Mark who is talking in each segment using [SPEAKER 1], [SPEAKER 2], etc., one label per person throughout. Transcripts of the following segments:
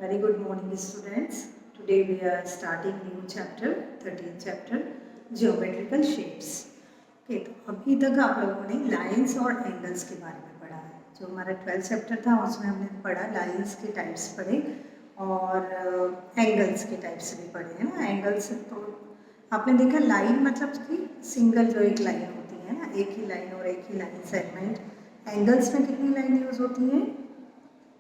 [SPEAKER 1] Very good morning, students. Today we are starting new chapter, 13th chapter, geometrical shapes. Okay, तो अभी तक आप लोगों ने लाइंस और एंगल्स के बारे में पढ़ा है. जो हमारा 12th चैप्टर था उसमें हमने पढ़ा लाइंस के टाइप्स पढ़े और एंगल्स के टाइप्स भी पढ़े है ना. एंगल्स तो आपने देखा लाइन मतलब कि सिंगल जो एक लाइन होती है ना, एक ही लाइन और एक ही लाइन सेगमेंट. एंगल्स में कितनी लाइन यूज होती है?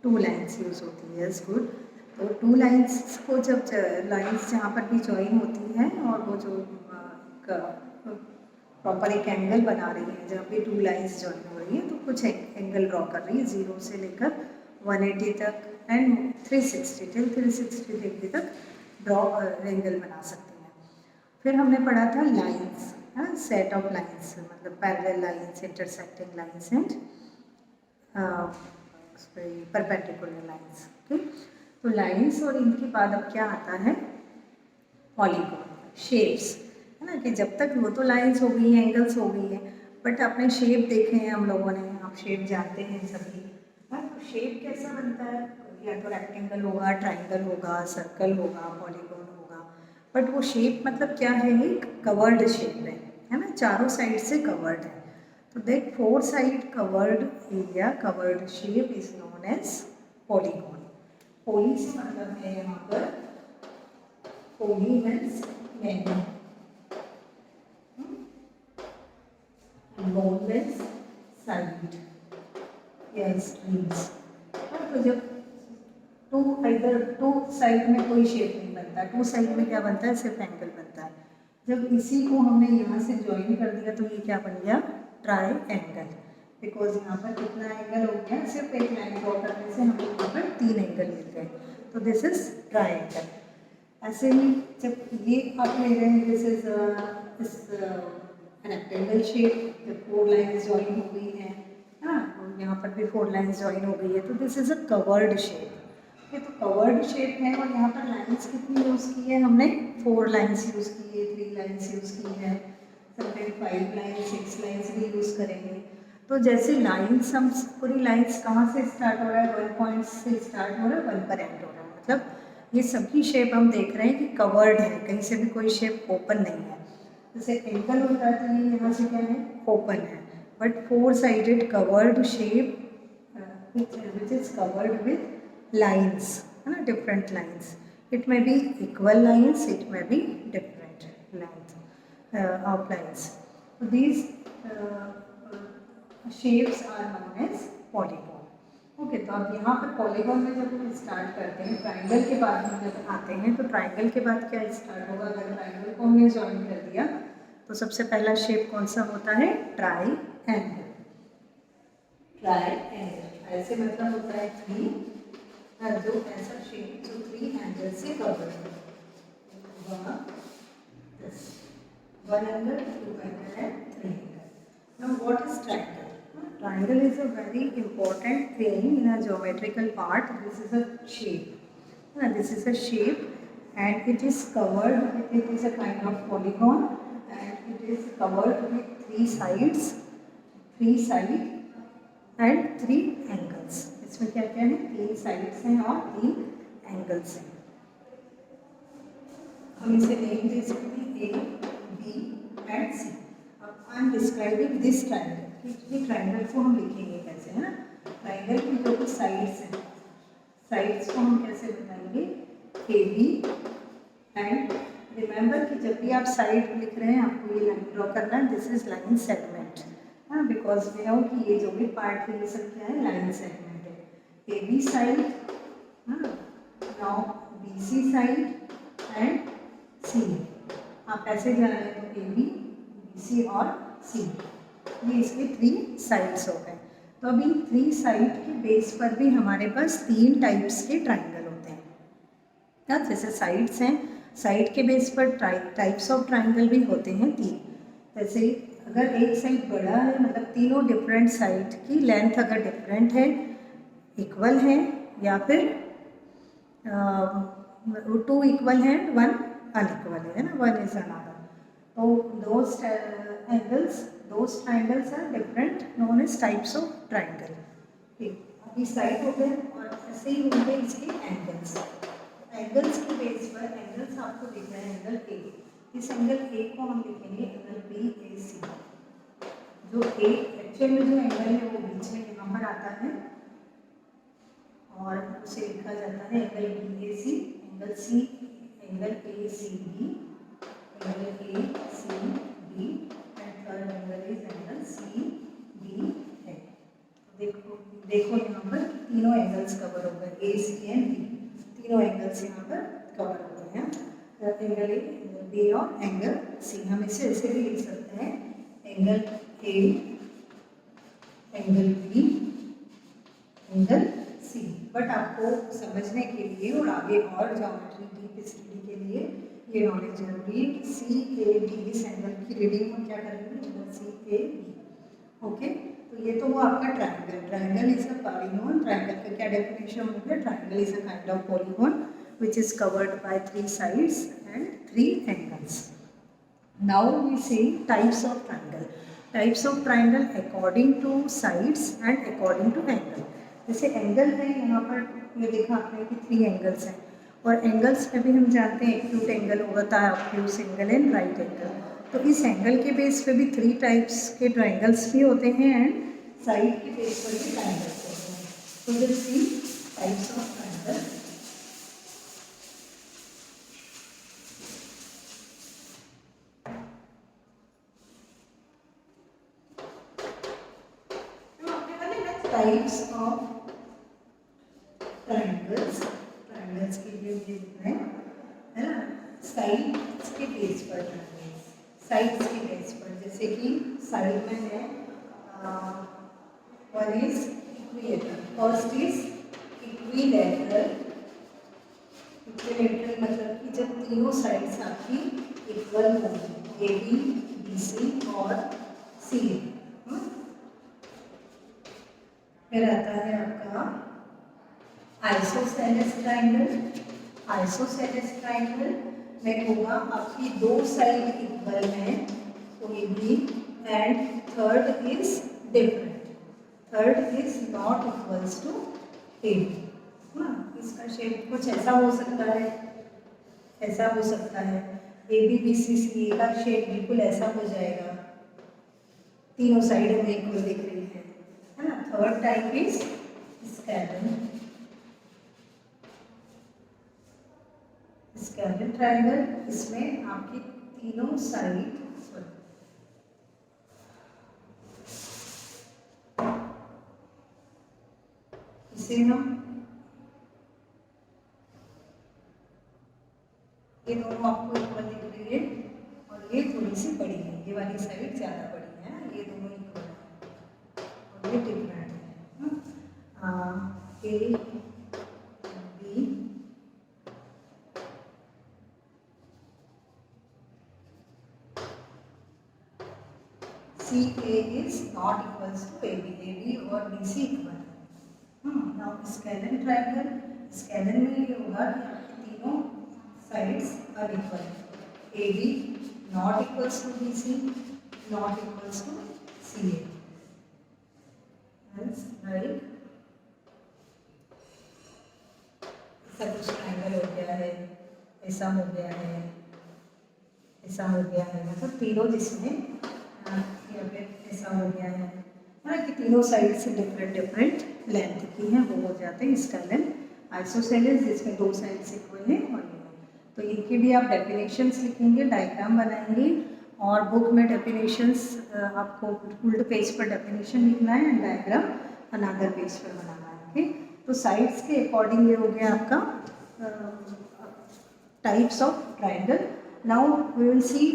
[SPEAKER 1] 2 लाइन्स यूज होती है. Is good. तो 2 लाइन्स को जब लाइन्स जहाँ पर भी ज्वाइन होती हैं और वो जो प्रॉपर एक एंगल बना रही है, जहाँ पे 2 लाइन्स ज्वाइन हो रही है तो कुछ एंगल ड्रॉ कर रही है 0 से लेकर 180 तक एंड 360 टिल 360 डिग्री तक ड्रॉ एंगल बना सकती हैं. फिर हमने पढ़ा था लाइन्स, सेट ऑफ लाइन्स मतलब parallel lines, intersecting lines and perpendicular lines. Okay, तो लाइन्स और इनके बाद अब क्या आता है? पॉलीगॉन, शेप्स, है ना. कि जब तक वो तो लाइन्स हो गई हैं, एंगल्स हो गई हैं, बट आपने शेप देखे हैं हम लोगों ने, आप शेप जानते हैं सभी. तो शेप कैसा बनता है? या तो रेक्टेंगल होगा, ट्राइंगल होगा, सर्कल होगा, पॉलीगॉन होगा. बट वो शेप मतलब क्या है? एक कवर्ड शेप है ना, चारों साइड से कवर्ड है. तो that 4 side covered area, covered shape is known as polygon. Poly से मतलब है यहाँ पर, poly means many, gon means side या स्ट्रीम्स. तो जब टू साइड में कोई शेप नहीं बनता, 2 साइड में क्या बनता है? सिर्फ एंगल बनता है. जब इसी को हमने यहाँ से ज्वाइन कर दिया तो ये क्या बन गया? Try angle. बिकॉज यहाँ पर कितना एंगल हो गया? सिर्फ एक लाइन ड्रॉ करने से हमें यहाँ पर 3 एंगल मिल गए. तो दिस इज ट्राई एंगल. ऐसे ही जब ये आप ले रहे हैं, दिस इज रेक्टेंगल शेप, जब 4 लाइन्स ज्वाइन हो गई हैं, हाँ, और यहाँ पर भी 4 लाइन्स ज्वाइन हो गई है, तो this is a covered shape. ये तो कवर्ड शेप है और यहाँ पर लाइन्स कितनी यूज़ की है हमने? 4 लाइन्स यूज़ की है, 3 लाइन्स यूज़ की है, समटाइम 5 लाइन्स, 6 लाइन्स भी यूज़ करेंगे. तो जैसे लाइन्स, हम पूरी लाइन्स कहाँ से स्टार्ट हो रहा है? 1 पॉइंट से स्टार्ट हो रहा है, 1 पर एंड हो रहा है. मतलब ये सभी शेप हम देख रहे हैं कि कवर्ड है, कहीं से भी कोई शेप ओपन नहीं है. जैसे एंगल होता है तो ये यहाँ से क्या है? ओपन है. But 4 sided covered shape which is covered with lines, है ना, different lines. It may be equal lines, it may be different lines of lines. So these shapes are known as polygon. Okay, तो अब यहाँ पर polygon में जब हम start करते हैं, ट्राइंगल के बाद हम जब आते हैं तो ट्राइंगल के बाद क्या स्टार्ट होगा? अगर ट्राइंगल को हमने ज्वाइन कर दिया तो सबसे पहला शेप कौन सा होता है? Try angle. ट्राई एंगल ऐसे मतलब होता है 3, जो ऐसा शेप जो 3 एंगल से कवर है. 1 angle, 2 angle and 3 angle. Now what is triangle? Triangle is a very important thing in a geometrical part. This is a shape. This is a shape, and it is covered. It is a kind of polygon, and it is covered with 3 sides, 3 sides and 3 angles. इसमें क्या क्या है? 3 sides हैं और 3 angles हैं. हम इसे name दे सकते हैं A, B and C. अब I am describing this triangle. Triangle को हम लिखेंगे कैसे, है ना? ट्राइंगल की जो कुछ साइड्स हैं, साइड्स को हम कैसे बताएंगे? ए बी. एंड रिमेंबर कि जब भी आप साइड लिख रहे हैं आपको ये लाइन ड्रॉ करना है. दिस इज लाइन सेगमेंट, हाँ, बिकॉज वी नो कि ये जो भी पार्ट है ये सब क्या है? लाइन सेगमेंट है. ए बी साइड, हाँ, now B C side and C. आप ऐसे जा रहे हैं तो ए बी, बी सी और सी, ये इसके 3 साइड्स हो गए. तो अभी 3 साइड के बेस पर भी हमारे पास 3 टाइप्स के ट्राइंगल होते हैं. क्या? जैसे साइड्स हैं, साइड के बेस पर टाइप्स ऑफ ट्राइंगल भी होते हैं 3. जैसे अगर एक साइड बड़ा है, मतलब तीनों डिफरेंट साइड की लेंथ अगर डिफरेंट है, इक्वल है, या फिर 2 इक्वल हैं, 1 अनइक्वल है ना, 1 इज अनदर. तो those angles, those triangles are different, known as types of triangle. Okay. अभी साइड हो गए और ऐसे ही होंगे इसके एंगल्स। एंगल्स के बेस पर एंगल्स आपको दिख रहा है एंगल ए, इस एंगल ए को हम लिखेंगे एंगल बी ए सी। जो ए एक्चुअल में जो एंगल है वो बीच में यहाँ पर आता है और उसे लिखा जाता है angle B A C, angle C angle A C B, angle A C B and third angle is angle C B है। देखो देखो यहाँ पर तीनों एंगल्स कवर हो गए, ए सी एंड बी, तीनों एंगल्स यहाँ पर कवर हो गए हैं। एंगल ए, एंगल बी और एंगल सी। हम इसे ऐसे भी लिख सकते हैं angle A, angle B, angle C. But आपको समझने के लिए और आगे और ज्योमेट्री डीप स्टडी के लिए ये नॉलेज जरूरी है कि सी ए बी, इस एंगल की रीडिंग हम क्या करेंगे, angle C A B. Okay, तो ये तो वो आपका triangle. Triangle is a polygon. Triangle का क्या डेफिनेशन हो गया, triangle is a kind of polygon which is covered by 3 sides and 3 angles. Now we see types of triangle. Types of triangle according to sides and according to angle. जैसे angle है यहाँ पर ये देखा आपने कि 3 एंगल्स हैं और एंगल्स में भी हम जानते हैं एक्यूट एंगल होता है, obtuse angle and right angle. तो इस एंगल के बेस पे भी 3 टाइप्स के ट्राइंगल्स भी होते हैं एंड साइड के बेस पर भी ट्राइंगल्स होते हैं। तो let's see types of triangle. Types of triangles. Triangles के लिए ये है ना, साइड्स के बेस पर ट्रायंगल्स, साइड्स के बेस पर। जैसे कि साइड में है one is equilateral, first is equilateral. Equilateral मतलब कि जब तीनों साइड्स आपकी इक्वल होंगी, ए बी बी सी और सी ए। फिर आता है आपका आइसोसेलेस ट्राइंगल। आइसोसेलेस ट्राइंगल में होगा आपकी दो साइड इक्वल है, तो A B, and third is different, third is not equals to A B. इसका शेप कुछ ऐसा हो सकता है, ऐसा हो सकता है, ए बी बी सी सी ए का शेप बिल्कुल ऐसा हो जाएगा, तीनों साइड हमें इक्वल दिख रही है ना। Third type is scalene. Scalene triangle, इसमें आपकी तीनों साइड इसे हम ये दोनों आपको इक्वल दिख रही है और ये थोड़ी सी बड़ी है, ये वाली साइड ज़्यादा बड़ी है, ये दोनों इक्वल है और ये डिफरेंट है। A B C A is not equals to A B और बी सी इक्वल है। नाउ स्कैलन ट्रायंगल, स्कैलन में ये होगा कि आपकी तीनों sides are equal, A B not equals to B C, not equals to C A. Right, ऐसा कुछ ट्रायंगल हो गया है, ऐसा हो गया है, ऐसा हो गया है, मतलब तीनों जिसमें या फिर ऐसा हो गया है ना कि तीनों साइड से डिफरेंट डिफरेंट लेंथ की हैं, वो हो जाते हैं स्कैलन। आइसोसेलेस जिसमें दो साइड से इक्वल है और तो इनके भी आप डेफिनेशंस लिखेंगे, डायग्राम बनाएंगे और बुक में डेफिनेशंस आपको उल्टे पेज पर डेफिनेशन लिखना है एंड डायग्राम अनदर पेज पर बनाना है। ओके, तो साइड्स के अकॉर्डिंग ये हो गया आपका types of triangle. Now we will see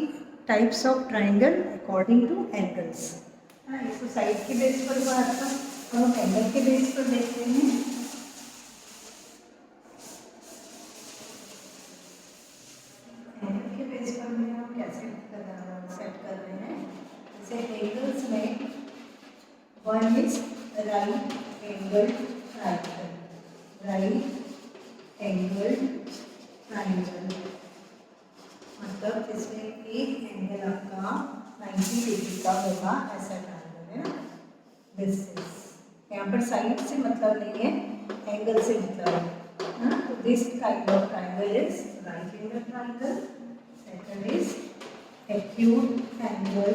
[SPEAKER 1] types of triangle according to angles. इसको साइड के बेस पर बात था, तो हम एंगल के बेस पर देखते हैं। एंगल के बेस पर में हम कैसे सेट कर रहे हैं, जैसे एंगल्स में one is right angle triangle, right angle triangle मतलब इसमें एक एंगल आपका 90 डिग्री का होगा, ऐसा ट्रायंगल है ना। दिस इज यहाँ यहाँ पर साइड से मतलब नहीं है, एंगल से मतलब है ना। तो this kind of triangle is right angle triangle, second is acute angle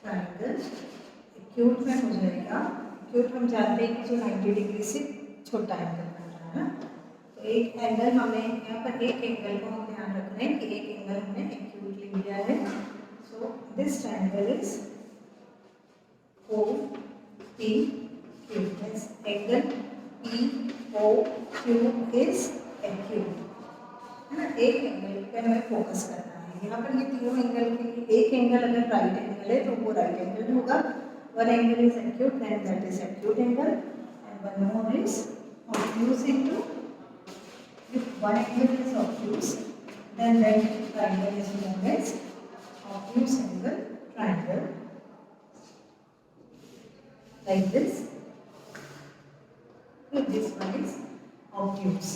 [SPEAKER 1] triangle. Acute में हो जाएगा, एक्यूट हम जानते हैं कि जो 90 डिग्री से छोटा एंगल बन रहा है ना। तो एक एंगल हमें यहाँ पर, एक एंगल को हम ध्यान रख रहे हैं कि एक एंगल हमने एक्यूटली लिया है। So this triangle is O P Q, means angle P O Q is acute, है ना। एक एंगल पे हमें फोकस करना है। यहाँ पर ये तीनों एंगल के लिए एक एंगल अगर राइट एंगल है तो वो राइट एंगल होगा, one angle is acute then that is acute angle, and one more is obtuse into, if one angle is obtuse then that triangle is known as obtuse angle triangle, like this. If this one is obtuse,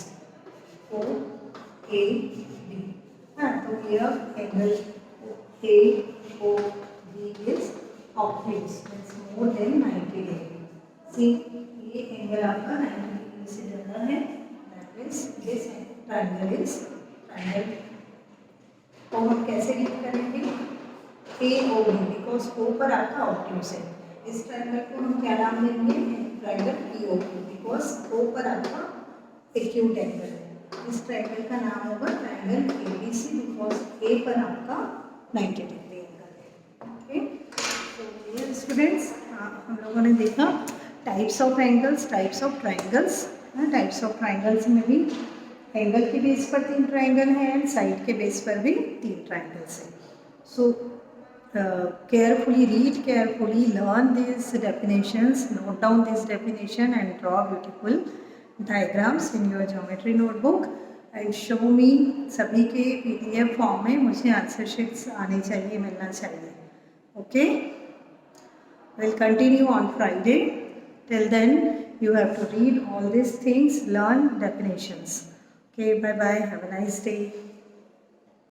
[SPEAKER 1] O A B, तो here angle A O B is obtuse, means more than 90 degree. See, ये angle आपका 90 degree से ज़्यादा है, that means this triangle is triangle. तो हम कैसे read करेंगे, ए ओ बी, बिकॉज ओ पर आपका ऑब्ट्यूज है। इस ट्राइंगल को हम क्या नाम देंगे, triangle P O Q, because O पर आपका एक्यूट एंगल है। इस ट्राइंगल का नाम होगा triangle A B C, because A पर आपका 90 डिग्री एंगल है। ओके, तो डियर स्टूडेंट्स, हम लोगों ने देखा types of angles, types of triangles. Types of triangles में भी एंगल के बेस पर 3 ट्राइंगल हैं एंड साइड के बेस पर भी 3 ट्राइंगल्स हैं। सो carefully read, carefully learn these definitions, note down this definition and draw beautiful diagrams in your geometry notebook and show me। सभी के PDF फॉर्म में मुझे आंसर शीट्स आनी चाहिए, मिलना चाहिए। Okay, we'll continue on Friday. Till then, you have to read all these things, learn definitions. Okay, bye bye. Have a nice day.